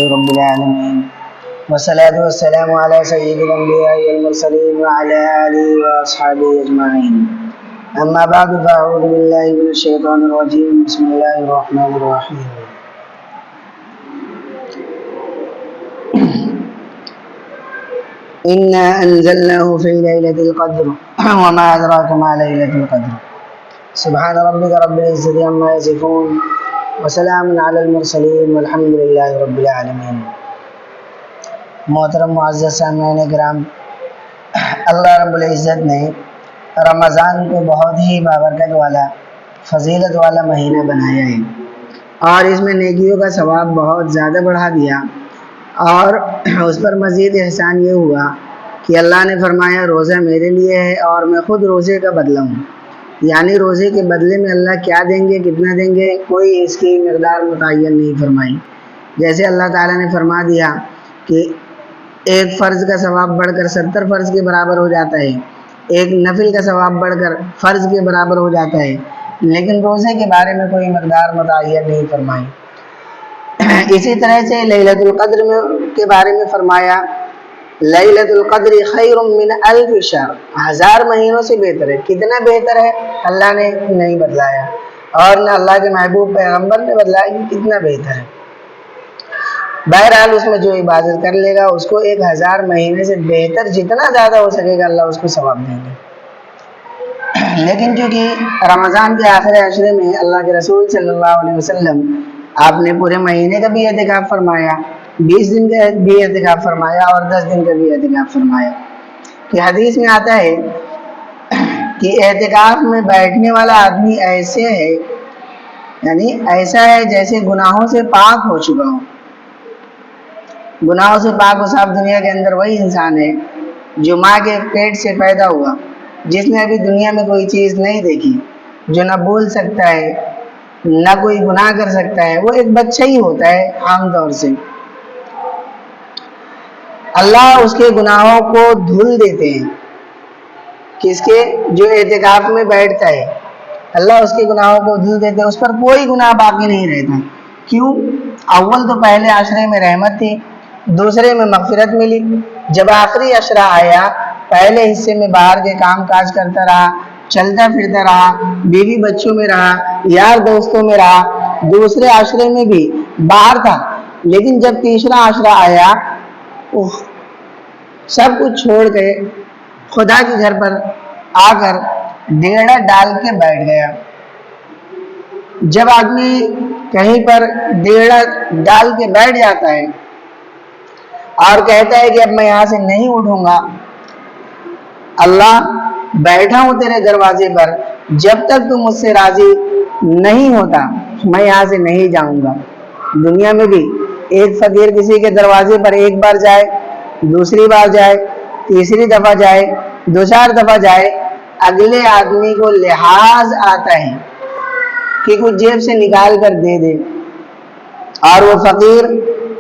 رب العالمين والصلاة والسلام على سيد الأنبياء والمرسلين وعلى آله وأصحابه أجمعين. أما بعد فأعوذ بالله من الشيطان الرجيم. بسم الله الرحمن الرحيم. إنا أنزلناه في ليلة القدر وما أدراك ما ليلة القدر. سبحان ربك رب العزة عما يصفون وسلام على المرسلین والحمد للہ رب العالمین. محترم معزز سامعین کرام، اللہ رب العزت نے رمضان کو بہت ہی بابرکت والا، فضیلت والا مہینہ بنایا ہے اور اس میں نیکیوں کا ثواب بہت زیادہ بڑھا دیا. اور اس پر مزید احسان یہ ہوا کہ اللہ نے فرمایا روزہ میرے لیے ہے اور میں خود روزے کا بدلہ ہوں. یعنی روزے کے بدلے میں اللہ کیا دیں گے، کتنا دیں گے، کوئی اس کی مقدار متعین نہیں فرمائی. جیسے اللہ تعالیٰ نے فرما دیا کہ ایک فرض کا ثواب بڑھ کر 70 فرض کے برابر ہو جاتا ہے، ایک نفل کا ثواب بڑھ کر فرض کے برابر ہو جاتا ہے، لیکن روزے کے بارے میں کوئی مقدار متعین نہیں فرمائی. اسی طرح سے لیلۃ القدر کے بارے میں فرمایا لیلۃ القدر خیر من الف شہر، 1000 مہینوں سے بہتر ہے. کتنا بہتر ہے اللہ نے نہیں بتلایا اور نہ اللہ کے محبوب پیغمبر نے بتلایا کہ کتنا بہتر ہے. بہرحال اس میں جو عبادت کر لے گا اس کو 1000 مہینے سے بہتر جتنا زیادہ ہو سکے گا اللہ اس کو ثواب دیں گے. لیکن چونکہ رمضان کے آخر عشرے میں اللہ کے رسول صلی اللہ علیہ وسلم آپ نے پورے مہینے کا بھی اعتکاف فرمایا، 20 دن کا بھی اعتکاف فرمایا اور 10 دن کا بھی اعتکاف فرمایا. کہ حدیث میں آتا ہے کہ اعتکاف میں بیٹھنے والا آدمی ایسے ہے، یعنی ایسا ہے جیسے گناہوں سے پاک ہو چکا ہو. گناہوں سے پاک و صاف دنیا کے اندر وہی انسان ہے جو ماں کے پیٹ سے پیدا ہوا، جس نے ابھی دنیا میں کوئی چیز نہیں دیکھی، جو نہ بول سکتا ہے نہ کوئی گناہ کر سکتا ہے. وہ ایک بچہ ہی ہوتا ہے عام طور سے. اللہ اس کے گناہوں کو دھل دیتے ہیں. کس کے؟ جو اعتکاف میں بیٹھتا ہے اللہ اس کے گناہوں کو دھل دیتے ہیں، اس پر کوئی گناہ باقی نہیں رہتا. کیوں؟ اول تو پہلے عشرے میں رحمت تھی، دوسرے میں مغفرت ملی. جب آخری عشرہ آیا پہلے حصے میں باہر کے کام کاج کرتا رہا، چلتا پھرتا رہا، بیوی بچوں میں رہا، یار دوستوں میں رہا، دوسرے عشرے میں بھی باہر تھا. لیکن جب تیسرا عشرہ آیا سب کچھ چھوڑ کے خدا کے گھر پر آ کر ڈیڑھا ڈال کے بیٹھ گیا. جب آدمی کہیں پر ڈیڑھا ڈال کے بیٹھ جاتا ہے اور کہتا ہے کہ اب میں یہاں سے نہیں اٹھوں گا، اللہ بیٹھا ہوں تیرے دروازے پر، جب تک تو مجھ سے راضی نہیں ہوتا میں یہاں سے نہیں جاؤں گا. دنیا میں بھی ایک فقیر کسی کے دروازے پر ایک بار جائے، دوسری بار جائے، تیسری دفعہ جائے، 2-4 دفعہ جائے، اگلے آدمی کو لحاظ آتا ہے کہ کچھ جیب سے نکال کر دے دے، اور وہ فقیر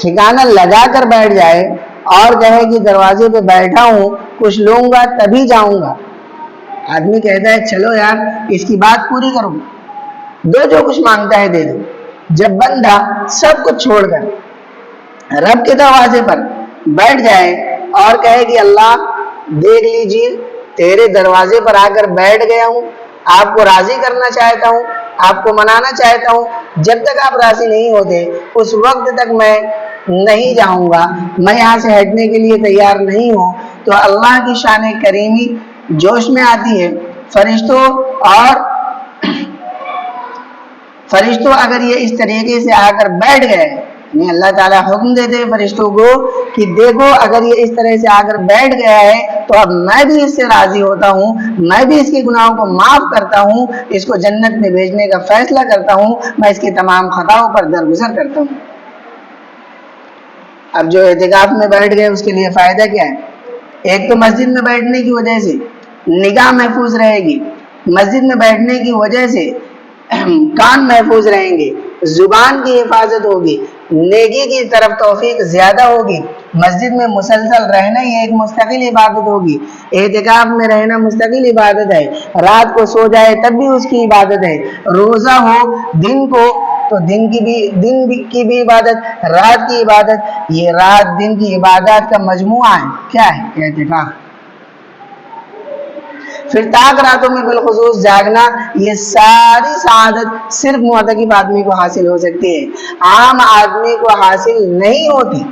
ٹھکانہ لگا کر بیٹھ جائے اور کہے کہ دروازے پہ بیٹھا ہوں کچھ لوں گا تبھی جاؤں گا. آدمی کہتا ہے چلو یار اس کی بات پوری کرو، جو کچھ مانگتا ہے دے دو. جب بندہ سب کچھ چھوڑ کر رب کے دروازے پر بیٹھ جائے اور کہے کہ اللہ دیکھ لیجیے تیرے دروازے پر آ کر بیٹھ گیا ہوں، آپ کو راضی کرنا چاہتا ہوں، آپ کو منانا چاہتا ہوں، جب تک آپ راضی نہیں ہوتے اس وقت تک میں نہیں جاؤں گا، میں یہاں سے ہٹنے کے لیے تیار نہیں ہوں. تو اللہ کی شان کریمی جوش میں آتی ہے. فرشتوں اگر یہ اس طریقے سے آ کر بیٹھ گئے، اللہ تعالیٰ حکم دیتے ہیں فرشتوں کو کہ دیکھو اگر یہ اس طرح سے آ کر بیٹھ گیا ہے تو اب میں بھی اس سے راضی ہوتا ہوں، میں بھی اس کے گناہوں کو معاف کرتا ہوں، اس کو جنت میں بھیجنے کا فیصلہ کرتا ہوں، میں اس کی تمام خطاؤں پر درگزر کرتا ہوں. اب جو اعتکاف میں بیٹھ گئے اس کے لیے فائدہ کیا ہے؟ ایک تو مسجد میں بیٹھنے کی وجہ سے نگاہ محفوظ رہے گی، مسجد میں بیٹھنے کی وجہ سے کان محفوظ رہیں گے، زبان کی حفاظت ہوگی، نیکی کی طرف توفیق زیادہ ہوگی. مسجد میں مسلسل رہنا یہ ایک مستقل عبادت ہوگی. اعتکاف میں رہنا مستقل عبادت ہے. رات کو سو جائے تب بھی اس کی عبادت ہے. روزہ ہو دن کو تو دن کی بھی عبادت، رات کی عبادت، یہ رات دن کی عبادات کا مجموعہ ہے. کیا ہے؟ اعتکاف. پھر تاک راتوں میں بالخصوص جاگنا، یہ ساری سعادت صرف معتکف آدمی کو حاصل ہو سکتی ہے، عام آدمی کو حاصل نہیں ہوتی.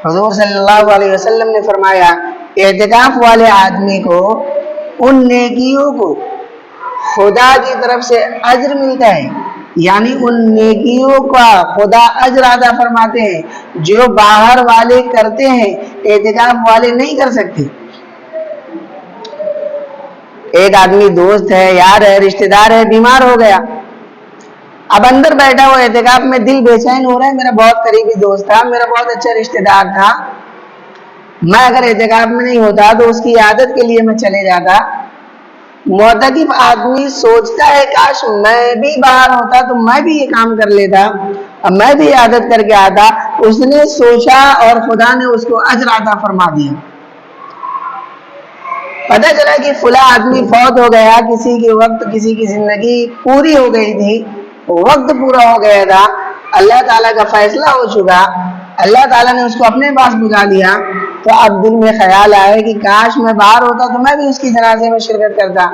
حضور صلی اللہ علیہ وسلم نے فرمایا اعتکاف والے آدمی کو ان نیکیوں کو خدا کی طرف سے اجر ملتا ہے، یعنی ان نیکیوں کا خدا اجر عطا فرماتے ہیں جو باہر والے کرتے ہیں، اعتکاف والے نہیں کر سکتے. ایک آدمی دوست ہے، یار ہے، رشتہ دار ہے، بیمار ہو گیا، اب اندر بیٹھا ہوا اعتکاف میں دل بے چین ہو رہا ہے، میرا بہت قریبی دوست تھا، میرا بہت اچھا رشتہ دار تھا، میں اگر اعتکاف میں نہیں ہوتا تو اس کی عادت کے لیے میں چلے جاتا. معتکف آدمی سوچتا ہے کاش میں بھی باہر ہوتا تو میں بھی یہ کام کر لیتا، اب میں بھی عادت کر کے آتا. اس نے سوچا اور خدا نے اس کو اجر عطا فرما دیا. پتہ چلا کہ فلاں آدمی فوت ہو گیا، کسی کے وقت کسی کی زندگی پوری ہو گئی تھی، وقت پورا ہو گیا تھا، اللہ تعالیٰ کا فیصلہ ہو چکا، اللہ تعالیٰ نے اس کو اپنے پاس بلا لیا. تو اب دل میں خیال آئے کہ کاش میں باہر ہوتا تو میں بھی اس کی جنازے میں شرکت کرتا.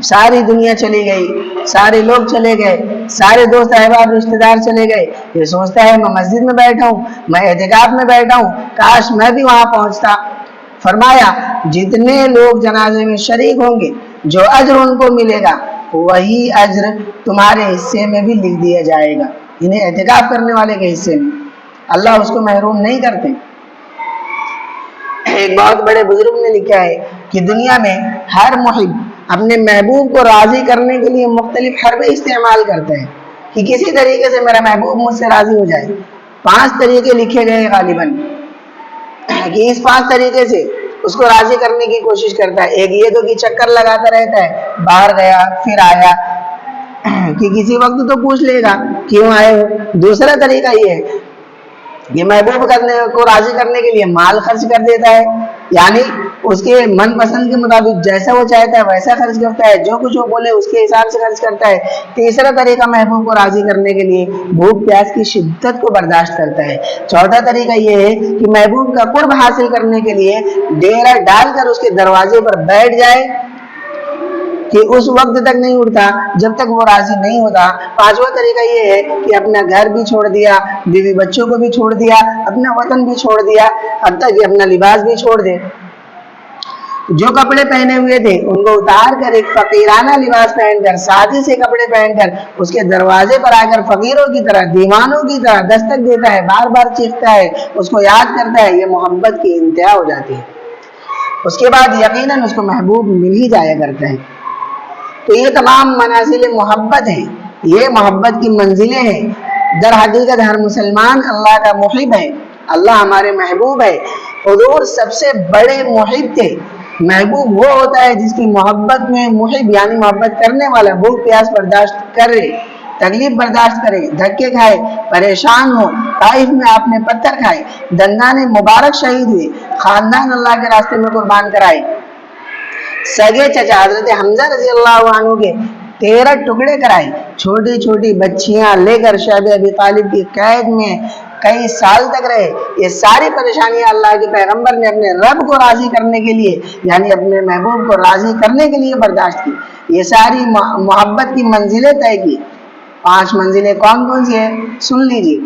ساری دنیا چلی گئی، سارے لوگ چلے گئے، سارے دوست احباب رشتہ دار چلے گئے، یہ سوچتا ہے میں مسجد میں بیٹھا ہوں، میں اعتکاف میں بیٹھا ہوں، کاش میں بھی وہاں پہنچتا. فرمایا جتنے لوگ جنازے میں شریک ہوں گے جو اجر ان کو ملے گا وہی اجر تمہارے حصے میں بھی لکھ دیا جائے گا، انہیں اعتکاف کرنے والے کے حصے میں. اللہ اس کو محروم نہیں کرتے. ایک بہت بڑے بزرگ نے لکھا ہے کہ دنیا میں ہر محب اپنے محبوب کو راضی کرنے کے لیے مختلف حربے استعمال کرتے ہیں کہ کسی طریقے سے میرا محبوب مجھ سے راضی ہو جائے. 5 طریقے لکھے گئے غالباً کہ اس 5 طریقے سے اس کو راضی کرنے کی کوشش کرتا ہے. ایک یہ تو کہ چکر لگاتا رہتا ہے، باہر گیا پھر آیا، کہ کسی وقت تو پوچھ لے گا کیوں آئے ہو. دوسرا طریقہ یہ ہے کہ محبوب کو راضی کرنے کے لیے مال خرچ کر دیتا ہے، یعنی اس کے من پسند کے مطابق جیسا وہ چاہتا ہے ویسا خرچ کرتا ہے، جو کچھ وہ بولے اس کے حساب سے خرچ کرتا ہے. تیسرا طریقہ محبوب کو راضی کرنے کے لیے بھوک پیاس کی شدت کو برداشت کرتا ہے. چوتھا طریقہ یہ ہے کہ محبوب کا قرب حاصل کرنے کے لیے ڈیرا ڈال کر اس کے دروازے پر بیٹھ جائے کہ اس وقت تک نہیں اٹھتا جب تک وہ راضی نہیں ہوتا. 5واں طریقہ یہ ہے کہ اپنا گھر بھی چھوڑ دیا، بیوی بچوں کو بھی چھوڑ دیا، اپنا وطن بھی چھوڑ دیا، اب تک کہ اپنا لباس بھی چھوڑ دے. جو کپڑے پہنے ہوئے تھے ان کو اتار کر ایک فقیرانہ لباس پہن کر، سادے سے کپڑے پہن کر اس کے دروازے پر آ کر فقیروں کی طرح، دیوانوں کی طرح دستک دیتا ہے، بار بار چیختا ہے، اس کو یاد کرتا ہے. یہ محبت کی انتہا ہو جاتی ہے. اس کے بعد یقیناً اس کو محبوب مل ہی جایا کرتا ہے. تو یہ تمام منازل محبت ہیں، یہ محبت کی منزلیں ہیں. در حقیقت ہر مسلمان اللہ کا محب ہے، اللہ ہمارے محبوب ہے. حضور سب سے بڑے محب تھے. محبوب وہ ہوتا ہے جس کی محبت میں محب یعنی محبت کرنے والا بھوک پیاس برداشت کرے، تکلیف برداشت کرے، دھکے کھائے، پریشان ہو. طائف میں آپ نے پتھر کھائے، دندان مبارک شہید ہوئے، خاندان اللہ کے راستے میں قربان کرائے. سگے چچا حضرت حمزہ رضی اللہ عنہ کے 13 ٹکڑے کرائے. چھوٹی چھوٹی بچیاں لے کر شعب ابی طالب کی قید میں کئی سال تک رہے. یہ ساری پریشانیاں اللہ کے پیغمبر نے اپنے رب کو راضی کرنے کے لیے یعنی اپنے محبوب کو راضی کرنے کے لیے برداشت کی. یہ ساری محبت کی منزلیں طے کی. 5 منزلیں کون کون سی ہیں سن لیجیے.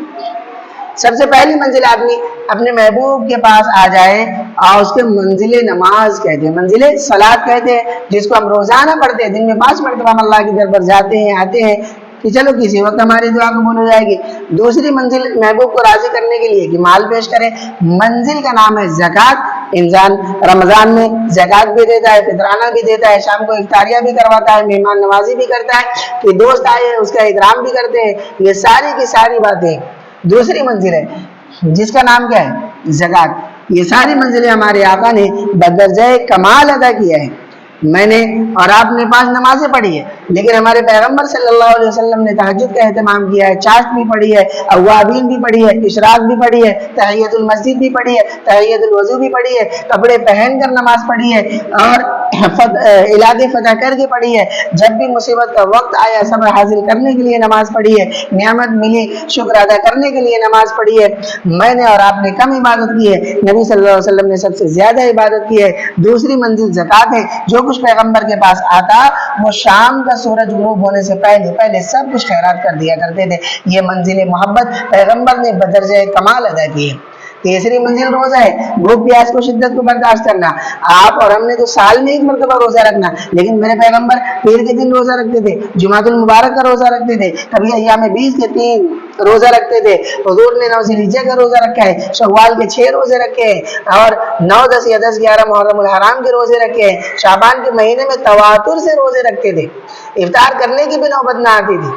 سب سے پہلی منزل آدمی اپنے محبوب کے پاس آ جائے اور اس کے منزل نماز کہتے ہیں، منزل صلاۃ کہتے ہیں، جس کو ہم روزانہ پڑھتے ہیں. دن میں 5 مرتبہ ہم اللہ کے در پر جاتے ہیں آتے ہیں کہ چلو کسی وقت ہماری دعا قبول ہو جائے گی. دوسری منزل محبوب کو راضی کرنے کے لیے کہ مال پیش کریں. منزل کا نام ہے زکوٰۃ. انسان رمضان میں زکوٰۃ بھی دیتا ہے، فطرانہ بھی دیتا ہے، شام کو افطاریہ بھی کرواتا ہے، مہمان نوازی بھی کرتا ہے، کہ دوست آئے اس کا اکرام بھی کرتے ہیں. یہ ساری کی ساری باتیں دوسری منزل ہے جس کا نام کیا ہے زکوٰۃ. یہ ساری منزلیں ہمارے آقا نے بدرجہ کمال ادا کیا ہے. میں نے اور آپ نے 5 نمازیں پڑھی ہے، لیکن ہمارے پیغمبر صلی اللہ علیہ وسلم نے تہجد کا اہتمام کیا ہے، چاشت بھی پڑھی ہے، اوابین بھی پڑھی ہے، اشراق بھی پڑھی ہے، تحیۃ المسجد بھی پڑھی ہے، تحیۃ الوضو بھی پڑھی ہے، کپڑے پہن کر نماز پڑھی ہے، اور علاقے فتح کر کے پڑھی ہے، جب بھی مصیبت کا وقت آیا صبر حاصل کرنے کے لیے نماز پڑھی ہے، نعمت ملی شکر ادا کرنے کے لیے نماز پڑھی ہے۔ میں نے اور آپ نے کم عبادت کی ہے، نبی صلی اللہ علیہ وسلم نے سب سے زیادہ عبادت کی ہے۔ دوسری منزل زکوٰۃ ہے، جو کچھ پیغمبر کے پاس آتا وہ شام کا سورج غروب ہونے سے پہلے سب کچھ خیرات کر دیا کرتے تھے۔ یہ منزل محبت پیغمبر نے بدرجہ کمال ادا کی ہے۔ تیسری منزل روزہ ہے، بھوک پیاس کو شدت کو برداشت کرنا۔ آپ اور ہم نے تو سال میں 1 مرتبہ روزہ رکھنا، لیکن میرے پیغمبر پیر کے دن روزہ رکھتے تھے، جمعۃ المبارک کا روزہ رکھتے تھے، کبھی ایام 20 کے 3 روزہ رکھتے تھے۔ حضور نے 9 ذی الحجہ کا روزہ رکھا ہے، شوال کے 6 روزے رکھے ہیں، اور 9 10 یا 10 11 محرم الحرام کے روزے رکھے ہیں۔ شعبان کے مہینے میں تواتر سے روزے رکھتے تھے، افطار کرنے کی بھی نوبت نہ آتی تھی۔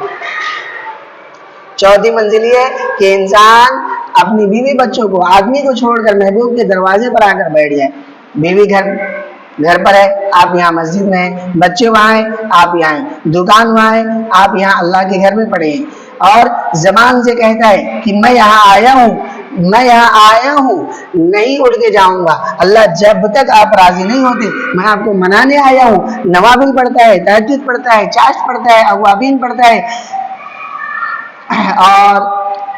چوتھی منزل یہ ہے کہ انسان اپنی بیوی بچوں کو، آدمی کو چھوڑ کر محبوب کے دروازے پر آ کر بیٹھ جائے۔ بیوی گھر پر ہے، آپ یہاں مسجد میں ہیں، بچے وہاں ہیں، آپ یہاں ہیں، دکان وہاں ہے، آپ یہاں اللہ کے گھر میں پڑے ہیں، اور زبان سے کہتا ہے کہ میں یہاں آیا ہوں نہیں اٹھ کے جاؤں گا۔ اللہ جب تک آپ راضی نہیں ہوتے میں آپ کو منانے آیا ہوں۔ نوافل پڑھتا ہے، تہجد پڑھتا ہے، چاشت پڑھتا ہے، اوابین پڑھتا ہے، اور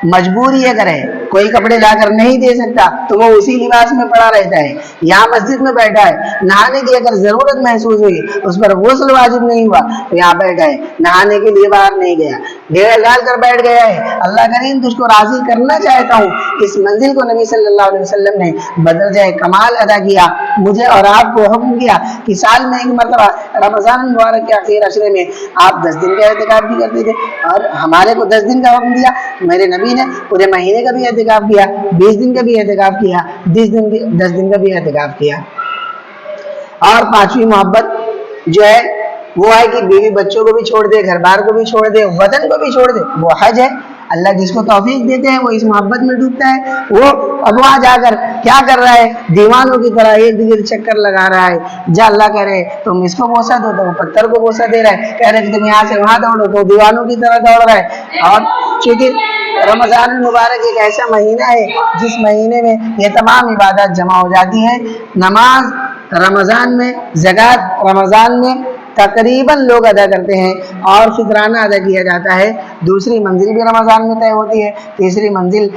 مجبوری اگر ہے کوئی کپڑے لا کر نہیں دے سکتا تو وہ اسی لباس میں پڑا رہتا ہے، یہاں مسجد میں بیٹھا ہے، نہانے کی اگر ضرورت محسوس ہوئی اس پر غسل واجب نہیں ہوا تو یہاں بیٹھا ہے، نہانے کے لیے باہر نہیں گیا، ڈیرا ڈال کر بیٹھ گیا ہے۔ اللہ کریم تجھ کو راضی کرنا چاہتا ہوں۔ اس منزل کو نبی صلی اللہ علیہ وسلم نے بدرجہ کمال ادا کیا۔ مجھے اور آپ کو حکم کیا کہ سال میں 1 مرتبہ رمضان المبارک کے آخر عشرے میں آپ 10 دن کا اعتکاف بھی کرتے تھے، اور ہمارے کو 10 دن کا حکم دیا۔ میرے نبی نے پورے مہینے کا بھی اعتکاف کیا، 20 دن کا بھی اعتکاف کیا، 10 دن کا بھی اعتکاف کیا۔ اور 5ویں محبت جو ہے وہ ہے کہ بیوی بچوں کو بھی چھوڑ دے، گھر بار کو بھی چھوڑ دے، وطن کو بھی چھوڑ دے، وہ حج ہے۔ اللہ جس کو توفیق دیتے ہیں وہ اس محبت میں ڈوبتا ہے۔ وہ اب وہاں جا کر کیا کر رہا ہے؟ دیوانوں کی طرح ارد گرد چکر لگا رہا ہے۔ جا اللہ کہہ رہے تم اس کو بوسہ دو تو وہ پتھر کو بوسہ دے رہا ہے، کہہ رہے کہ تم یہاں سے وہاں دوڑو تو دیوانوں کی طرح دوڑ رہا ہے۔ اور چونکہ رمضان المبارک ایک ایسا مہینہ ہے جس مہینے میں یہ تمام عبادات جمع ہو جاتی ہیں۔ نماز رمضان میں، زکوٰۃ رمضان میں تقریباً لوگ ادا کرتے ہیں، اور فطرانہ ادا کیا جاتا ہے۔ دوسری منزل بھی رمضان میں طے ہوتی ہے۔ تیسری منزل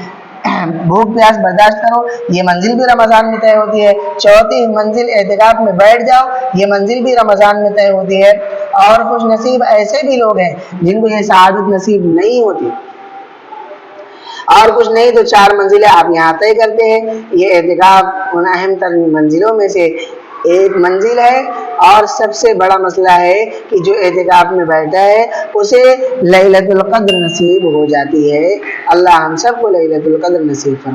بھوک پیاس برداشت کرو، یہ منزل بھی رمضان میں طے ہوتی ہے۔ چوتھی منزل اعتکاف میں بیٹھ جاؤ، یہ منزل بھی رمضان میں طے ہوتی ہے۔ اور خوش نصیب ایسے بھی لوگ ہیں جن کو یہ سعادت نصیب نہیں ہوتی، اور کچھ نہیں تو 4 منزلیں آپ یہاں طے کرتے ہیں۔ یہ اعتکاف ان اہم ترین منزلوں میں سے ایک منزل ہے، اور سب سے بڑا مسئلہ ہے کہ جو اعتکاف میں بیٹھا ہے اسے لیلۃ القدر نصیب ہو جاتی ہے۔ اللہ ہم سب کو لیلۃ القدر نصیب فرمائے۔